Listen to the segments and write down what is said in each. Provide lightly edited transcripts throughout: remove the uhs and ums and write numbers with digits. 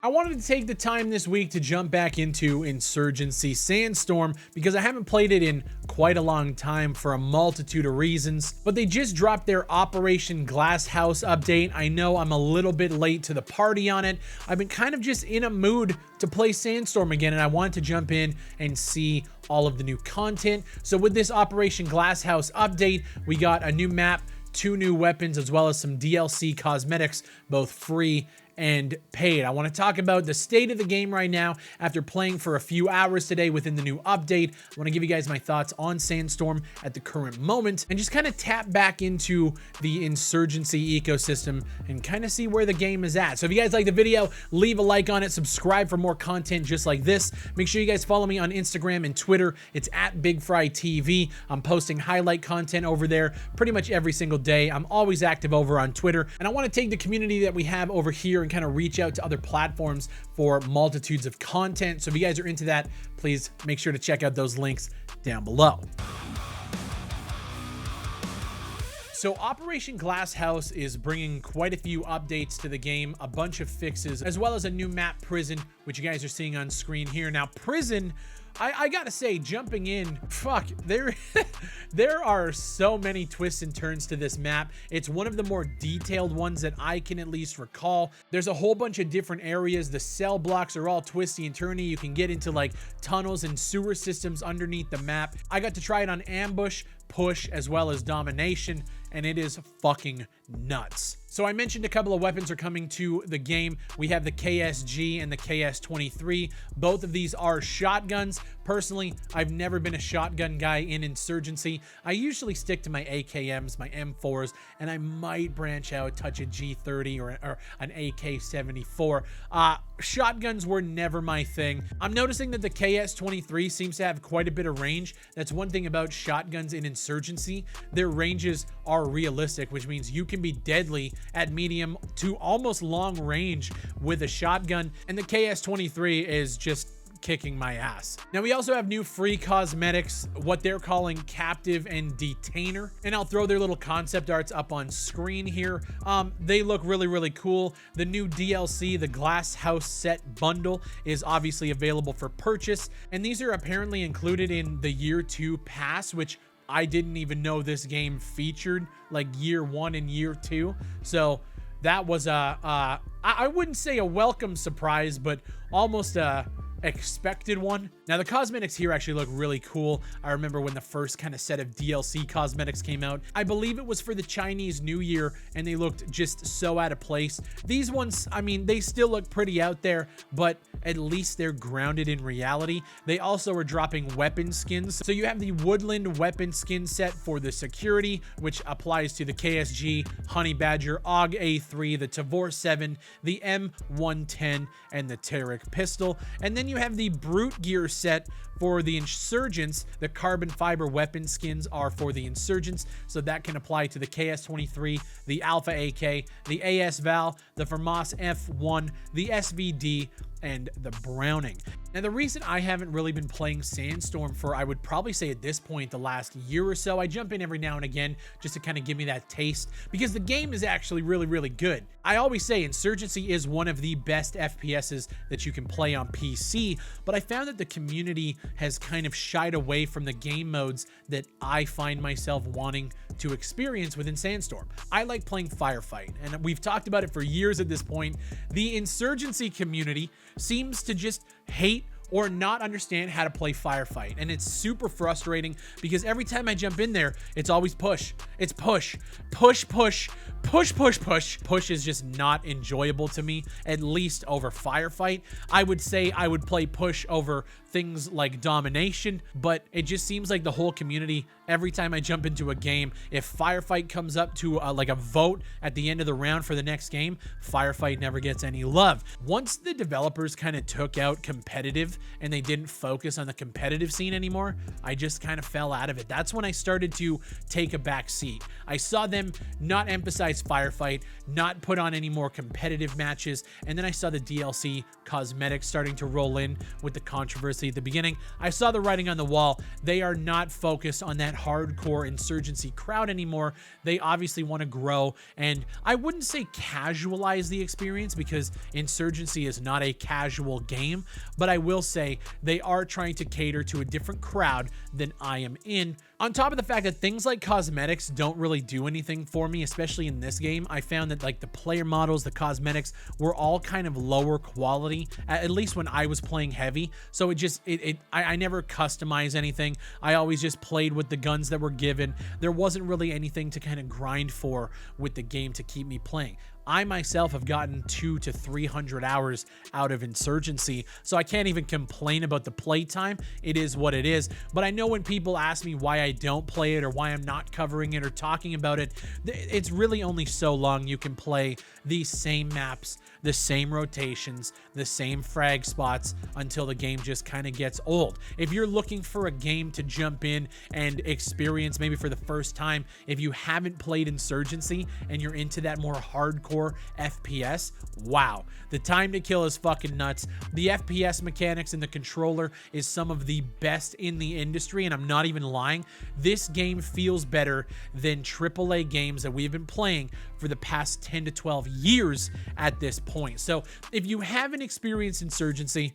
I wanted to take the time this week to jump back into Insurgency Sandstorm because I haven't played it in quite a long time for a multitude of reasons, but they just dropped their Operation Glass House update. I know I'm a little bit late to the party on it. I've been kind of just in a mood to play Sandstorm again, and I wanted to jump in and see all of the new content. So with this Operation Glass House update, we got a new map, 2 new weapons, as well as some DLC cosmetics, both free and paid. I want to talk about the state of the game right now after playing for a few hours today within the new update. I want to give you guys my thoughts on Sandstorm at the current moment and just kind of tap back into the Insurgency ecosystem and kind of see where the game is at. So if you guys like the video, leave a like on it, subscribe for more content just like this. Make sure you guys follow me on Instagram and Twitter. It's at Big Fry TV. I'm posting highlight content over there pretty much every single day. I'm always active over on Twitter, and I want to take the community that we have over here and kind of reach out to other platforms for multitudes of content. So if you guys are into that, please make sure to check out those links down below. So Operation Glass House is bringing quite a few updates to the game, a bunch of fixes, as well as a new map, Prison, which you guys are seeing on screen here. Now, Prison, I gotta say, jumping in, fuck, there are so many twists and turns to this map. It's one of the more detailed ones that I can at least recall. There's a whole bunch of different areas. The cell blocks are all twisty and turny. You can get into like tunnels and sewer systems underneath the map. I got to try it on Ambush, Push, as well as Domination, and it is fucking nuts. So I mentioned a couple of weapons are coming to the game. We have the KSG and the KS-23. Both of these are shotguns. Personally, I've never been a shotgun guy in Insurgency. I usually stick to my AKMs, my M4s, and I might branch out, touch a G30 or an AK-74. Shotguns were never my thing. I'm noticing that the KS-23 seems to have quite a bit of range. That's one thing about shotguns in Insurgency. Their ranges are realistic, which means you can be deadly at medium to almost long range with a shotgun, and the KS-23 is just kicking my ass. Now we also have new free cosmetics, what they're calling Captive and Detainer, and I'll throw their little concept arts up on screen here. They look really cool. The new DLC, the Glass House Set Bundle, is obviously available for purchase, and these are apparently included in the Year 2 pass, which I didn't even know this game featured like Year 1 and Year 2. So that was I wouldn't say a welcome surprise, but almost a expected one. Now the cosmetics here actually look really cool. I remember when the first kind of set of DLC cosmetics came out. I believe it was for the Chinese New Year, and they looked just so out of place. These ones, I mean, they still look pretty out there, but at least they're grounded in reality. They also are dropping weapon skins. So you have the Woodland weapon skin set for the security, which applies to the KSG, Honey Badger, AUG A3, the Tavor 7, the M110, and the Tarek pistol. And then you have the Brute Gear set for the Insurgents. The carbon fiber weapon skins are for the Insurgents, so that can apply to the KS-23, the Alpha AK, the AS Val, the FAMAS F1, the SVD, and the Browning. Now the reason I haven't really been playing Sandstorm for, I would probably say at this point, the last year or so, I jump in every now and again just to kind of give me that taste, because the game is actually really good. I always say Insurgency is one of the best FPSs that you can play on PC, but I found that the community has kind of shied away from the game modes that I find myself wanting to experience within Sandstorm. I like playing Firefight, and we've talked about it for years at this point. The Insurgency community seems to just hate or not understand how to play Firefight, and it's super frustrating because every time I jump in there, it's always push. It's push. Push is just not enjoyable to me, at least over Firefight. I would say I would play push over things like Domination, but it just seems like the whole community, every time I jump into a game, if Firefight comes up to like a vote at the end of the round for the next game, Firefight never gets any love. Once the developers kind of took out competitive and they didn't focus on the competitive scene anymore, I just kind of fell out of it. That's when I started to take a back seat. I saw them not emphasize guys firefight, not put on any more competitive matches. And then I saw the DLC cosmetics starting to roll in with the controversy at the beginning. I saw the writing on the wall. They are not focused on that hardcore Insurgency crowd anymore. They obviously want to grow, and I wouldn't say casualize the experience, because Insurgency is not a casual game, but I will say they are trying to cater to a different crowd than I am in. On top of the fact that things like cosmetics don't really do anything for me, especially in this game, I found that like the player models, the cosmetics were all kind of lower quality, at least when I was playing heavy. So I never customized anything. I always just played with the guns that were given. There wasn't really anything to kind of grind for with the game to keep me playing. I myself have gotten 200 to 300 hours out of Insurgency, so I can't even complain about the playtime. It is what it is. But I know when people ask me why I don't play it or why I'm not covering it or talking about it, it's really only so long you can play these same maps, the same rotations, the same frag spots until the game just kind of gets old. If you're looking for a game to jump in and experience maybe for the first time, if you haven't played Insurgency and you're into that more hardcore FPS, wow, the time to kill is fucking nuts. The FPS mechanics and the controller is some of the best in the industry, and I'm not even lying. This game feels better than AAA games that we've been playing for the past 10 to 12 years at this point. So if you haven't experienced Insurgency,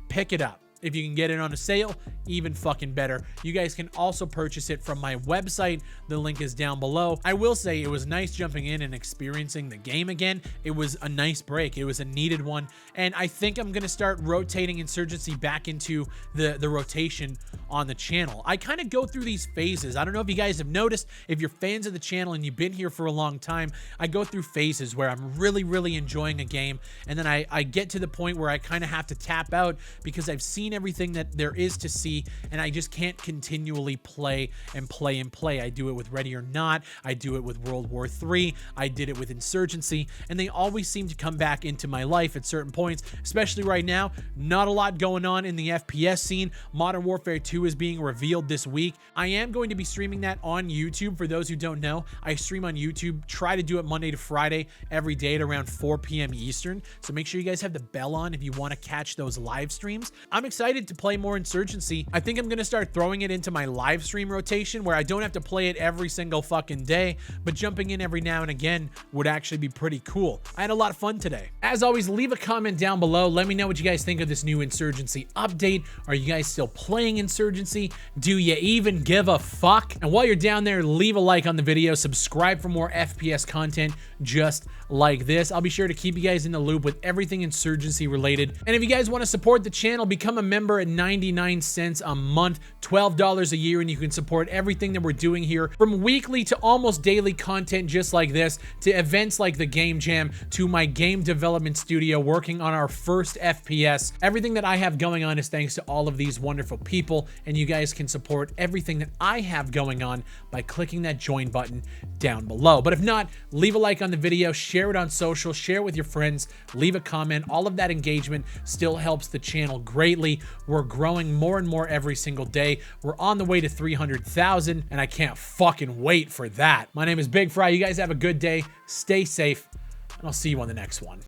pick it up. If you can get it on a sale, even fucking better. You guys can also purchase it from my website. The link is down below. I will say it was nice jumping in and experiencing the game again. It was a nice break. It was a needed one. And I think I'm going to start rotating Insurgency back into the rotation on the channel. I kind of go through these phases. I don't know if you guys have noticed. If you're fans of the channel and you've been here for a long time, I go through phases where I'm really enjoying a game. And then I get to the point where I kind of have to tap out because I've seen everything that there is to see, and I just can't continually play and play and play. I do it with Ready or Not. I do it with World War III. I did it with Insurgency, and they always seem to come back into my life at certain points, especially right now. Not a lot going on in the FPS scene. Modern Warfare 2 is being revealed this week. I am going to be streaming that on YouTube. For those who don't know, I stream on YouTube, try to do it Monday to Friday every day at around 4 p.m. Eastern, so make sure you guys have the bell on if you want to catch those live streams. I'm excited to play more Insurgency. I think I'm going to start throwing it into my live stream rotation where I don't have to play it every single fucking day, but jumping in every now and again would actually be pretty cool. I had a lot of fun today. As always, leave a comment down below. Let me know what you guys think of this new Insurgency update. Are you guys still playing Insurgency? Do you even give a fuck? And while you're down there, leave a like on the video, subscribe for more FPS content just like this. I'll be sure to keep you guys in the loop with everything Insurgency related. And if you guys want to support the channel, become a member at 99 cents a month, $12 a year, and you can support everything that we're doing here, from weekly to almost daily content just like this, to events like the Game Jam, to my game development studio working on our first FPS. Everything that I have going on is thanks to all of these wonderful people, and you guys can support everything that I have going on by clicking that join button down below. But if not, leave a like on the video, share it on social, share it with your friends, leave a comment. All of that engagement still helps the channel greatly. We're growing more and more every single day. We're on the way to 300,000, and I can't fucking wait for that. My name is Big Fry. You guys have a good day. Stay safe, and I'll see you on the next one.